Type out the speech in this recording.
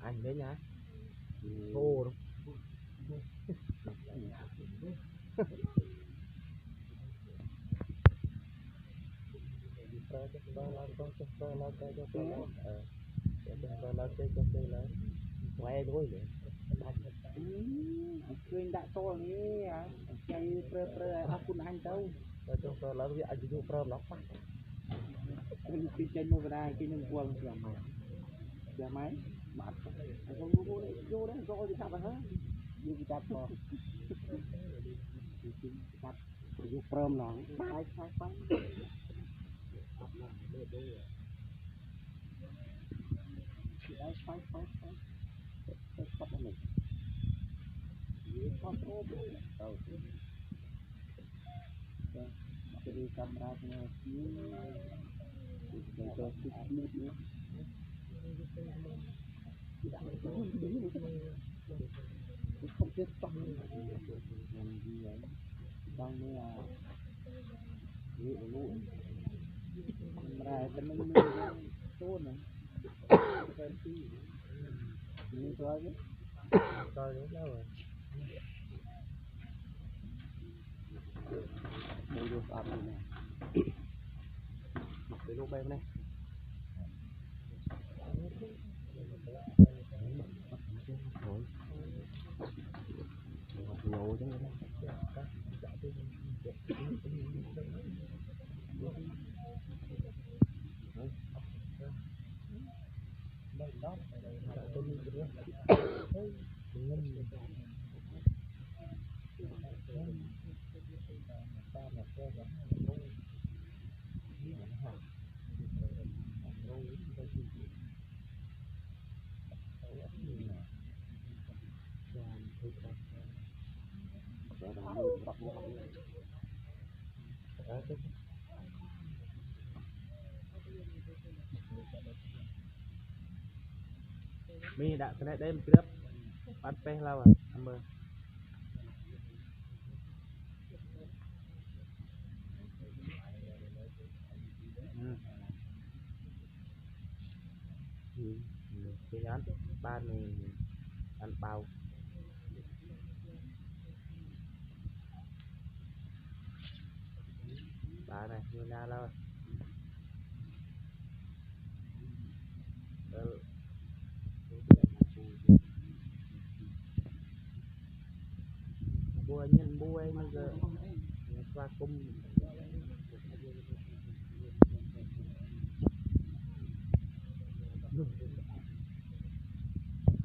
anh đấy nhá thô đúng quay đuôi nữa Kuyên đã to ní cây pre akun anh đâu cho nó bị anh chụp pro nó phát cái chân mua ra cái nhân quần giờ máy bạn không vô đấy do gì sao hả vô cái chặt mà chặt vô prom nó sai sai sai sai sai sai sai bắt mình con ô đâu jadi kameranya ini untuk smooth ya không biết tóc làm gì vậy đang đây là lụi lụi camera cái nó tốt này như thế chứ coi đến đâu rồi đây được áp này cái lúc bên này nhổ chứ mi đã cái này đem cướp bắt pe lâu à anh ơi cái án ba này ăn bao bà này như na lâu bua nhân bua bây giờ qua cung